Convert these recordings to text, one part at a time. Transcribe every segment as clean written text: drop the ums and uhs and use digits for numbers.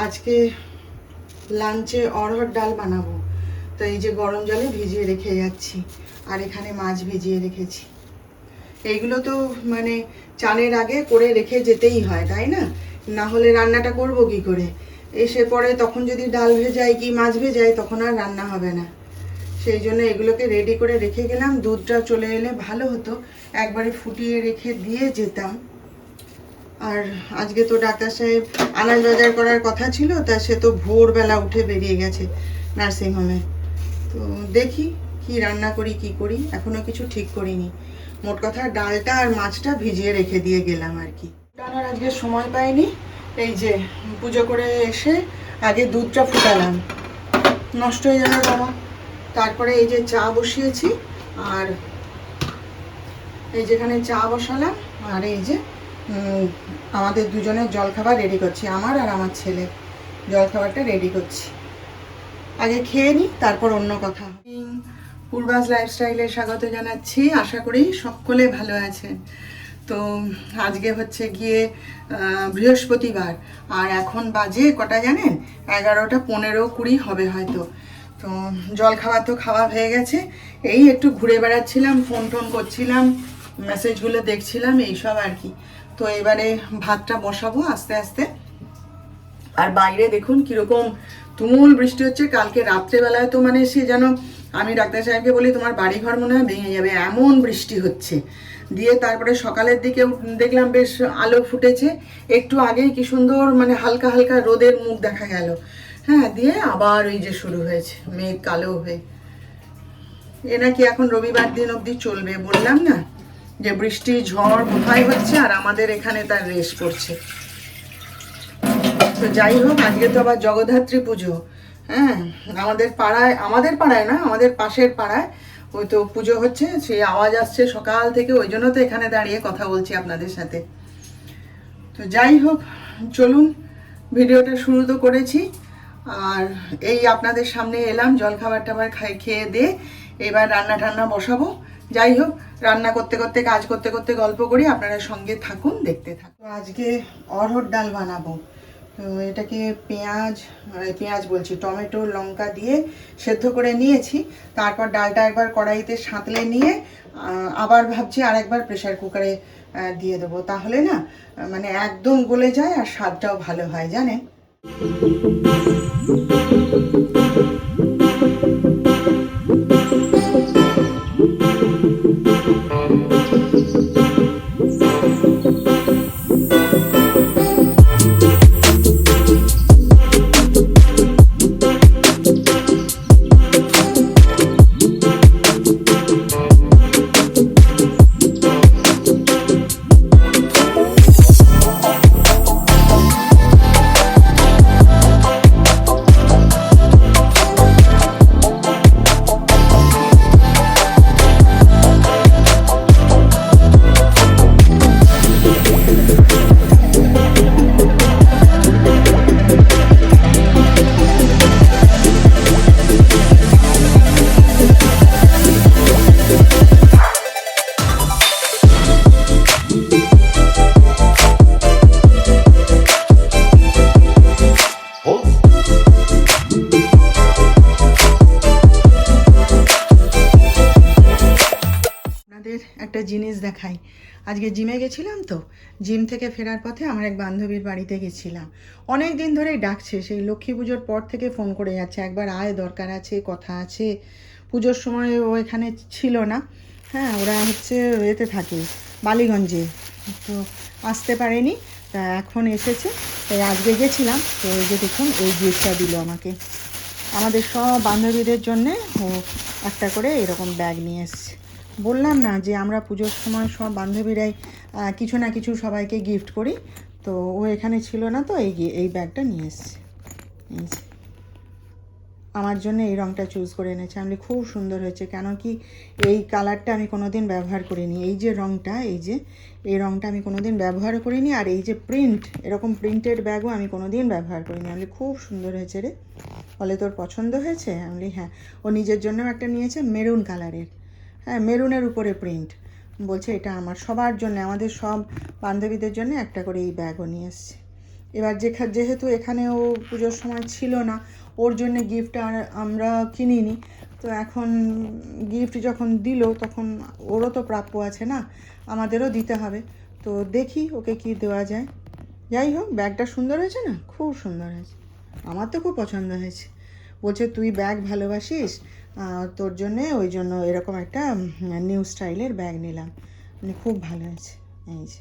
আজকে লাঞ্চে অরহর ডাল বানাবো, তো এই যে গরম জলে ভিজিয়ে রেখে যাচ্ছি, আর এখানে মাছ ভিজিয়ে রেখেছি। এইগুলো তো মানে চানের আগে করে রেখে যেতেই হয়, তাই না? না হলে রান্নাটা করব কি করে? এসে পরে তখন যদি ডাল ভেজাই কি মাছ ভেজাই, তখন আর রান্না হবে না। সেই জন্য এগুলোকে রেডি করে রেখে গেলাম। দুধটা চলে এলে ভালো হতো, একবারে ফুটিয়ে রেখে দিয়ে যেতাম। আর আজকে তো ডাক্তার সাহেব আনাজ বাজার করার কথা ছিল, তা সে তো ভোরবেলা উঠে বেরিয়ে গেছে নার্সিংহোমে। তো দেখি কি রান্না করি কি করি, এখনো কিছু ঠিক করিনি। মোট কথা ডালটা আর মাছটা ভিজিয়ে রেখে দিয়ে গেলাম আর কি। টানার আজকে সময় পাইনি। এই যে পুজো করে এসে আগে দুধটা ফুটালাম, নষ্ট হয়ে যাবে বাবা। তারপরে এই যে চা বসিয়েছি, আর এই যেখানে চা বসালাম, আর এই যে আমাদের দুজনের জলখাবার রেডি করছি, আমার আর আমার ছেলে জলখাবারটা রেডি করছি। আগে খেয়ে নিই, তারপর অন্য কথা। পূর্বাস লাইফস্টাইলে স্বাগত জানাচ্ছি, আশা করি সকলে ভালো আছেন। তো আজকে হচ্ছে গিয়ে বৃহস্পতিবার, আর এখন বাজে কটা জানেন? 11টা 15-20 হবে হয়তো। তো জল খাওয়া তো খাওয়া হয়ে গেছে, এই একটু ঘুরে বেড়াচ্ছিলাম, ফোন টোন করছিলাম, মেসেজগুলো দেখছিলাম, এইসব আর কি। তো এবারে ভাতটা বসাবো আস্তে আস্তে। আর বাইরে দেখুন কিরকম তুমুল বৃষ্টি হচ্ছে। কালকে রাত্রেবেলায় তো মানে সে যেন, আমি ডাক্তার সাহেবকে বলি তোমার বাড়িঘর মনে হয় ভেঙে যাবে, এমন বৃষ্টি হচ্ছে। দিয়ে তারপরে সকালের দিকে দেখলাম বেশ আলো ফুটেছে, একটু আগেই কি সুন্দর মানে হালকা হালকা রোদের মুখ দেখা গেল। হ্যাঁ, দিয়ে আবার ওই যে শুরু হয়েছে মেঘ কালো হয়ে। এ নাকি এখন রবিবার দিন অবধি চলবে, বললাম না যে বৃষ্টি ঝড় কোথায় হচ্ছে, আর আমাদের এখানে তার রেশ পড়ছে। তো যাই হোক, আজকে তো আবার জগদ্ধাত্রী পুজো। হ্যাঁ, আমাদের পাড়ায় না, আমাদের পাশের পাড়ায় ওই তো পুজো হচ্ছে, সেই আওয়াজ আসছে সকাল থেকে, ওই জন্য তো এখানে দাঁড়িয়ে কথা বলছি আপনাদের সাথে। তো যাই হোক, চলুন, ভিডিওটা শুরু তো করেছি, আর এই আপনাদের সামনে এলাম জলখাবার টাবার খেয়ে দিয়ে এবার রান্না টান্না বসাবো। যাই হোক, রান্না করতে করতে কাজ করতে করতে গল্প করি, আপনারা সঙ্গে থাকুন, দেখতে থাকুন। আজকে অরহর ডাল বানাবো। তো এটাকে পেঁয়াজ বলছি, টমেটো লঙ্কা দিয়ে সেদ্ধ করে নিয়েছি। তারপর ডালটা একবার কড়াইতে সাঁতলে নিয়ে আবার ভাবছি আর একবার প্রেশার কুকারে দিয়ে দেবো, তাহলে না মানে একদম গলে যায় আর স্বাদটাও ভালো হয় জানেন। একটা জিনিস দেখাই। আজকে জিমে গেছিলাম, তো জিম থেকে ফেরার পথে আমার এক বান্ধবীর বাড়িতে গেছিলাম। অনেক দিন ধরেই ডাকছে, সেই লক্ষ্মী পুজোর পর থেকে ফোন করে যাচ্ছে, একবার আয়, দরকার আছে, কথা আছে। পুজোর সময় ও এখানে ছিল না। হ্যাঁ, ওরা হচ্ছে এতে থাকে বালিগঞ্জে, তো আসতে পারেনি, তা এখন এসেছে, তাই আজকে গেছিলাম। তো এই যে দেখুন, এই গিফটটা দিল আমাকে। আমাদের সব বান্ধবীদের জন্যে ও একটা করে এরকম ব্যাগ নিয়ে এসছে। বললাম না যে আমরা পুজোর সময় সব বান্ধবীরাই কিছু না কিছু সবাইকে গিফট করি। তো ও এখানে ছিল না, তো এই ব্যাগটা নিয়ে এসছে। আমার জন্য এই রঙটা চুজ করে এনেছে। আমি খুব সুন্দর হয়েছে, কেন কি এই কালারটা আমি কোনোদিন ব্যবহার করিনি। এই যে রঙটা, এই রঙটা আমি কোনোদিন ব্যবহার করিনি। আর এই যে প্রিন্ট, এরকম প্রিন্টেড ব্যাগও আমি কোনোদিন ব্যবহার করিনি। আমি খুব সুন্দর হয়েছে রে, বলে তোর পছন্দ হয়েছে? আমি হ্যাঁ। ও নিজের জন্যও একটা নিয়েছে মেরুন কালারের, হ্যাঁ, মেরুনের উপরে প্রিন্ট। বলছে এটা আমার সবার জন্য, আমাদের সব বান্ধবীদের জন্য একটা করে এই ব্যাগও নিয়ে এসছে। এবার যেহেতু এখানে ও পুজোর সময় ছিল না, ওর জন্য গিফট আর আমরা কিনিনি, তো এখন গিফট যখন দিল তখন ওরও তো প্রাপ্য আছে না, আমাদেরও দিতে হবে। তো দেখি ওকে কি দেওয়া যায়। যাই হোক, ব্যাগটা সুন্দর হয়েছে না? খুব সুন্দর হয়েছে, আমার তো খুব পছন্দ হয়েছে। বলছে তুই ব্যাগ ভালোবাসিস, তোর জন্যে ওই জন্য এরকম একটা নিউ স্টাইলের ব্যাগ নিলাম। মানে খুব ভালো হয়েছে। এই যে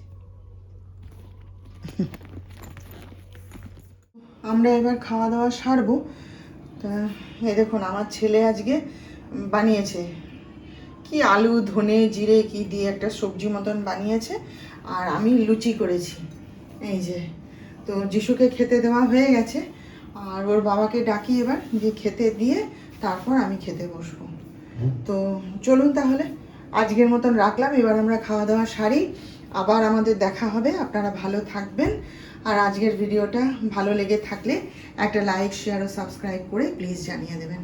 আমরা এবার খাওয়া দাওয়া সারবো। তা এই দেখুন আমার ছেলে আজকে বানিয়েছে কি আলু ধনে জিরে কি দিয়ে একটা সবজি মতন বানিয়েছে, আর আমি লুচি করেছি। এই যে, তো যিশুকে খেতে দেওয়া হয়ে গেছে, আর ওর বাবাকে ডাকি এবার যে খেতে দিয়ে তারপর আমি খেতে বসবো। তো চলুন তাহলে আজকের মতন রাখলাম, এবার আমরা খাওয়া দাওয়া সারি, আবার আমাদের দেখা হবে। আপনারা ভালো থাকবেন, আর আজকের ভিডিওটা ভালো লেগে থাকলে একটা লাইক শেয়ার ও সাবস্ক্রাইব করে প্লিজ জানিয়ে দেবেন।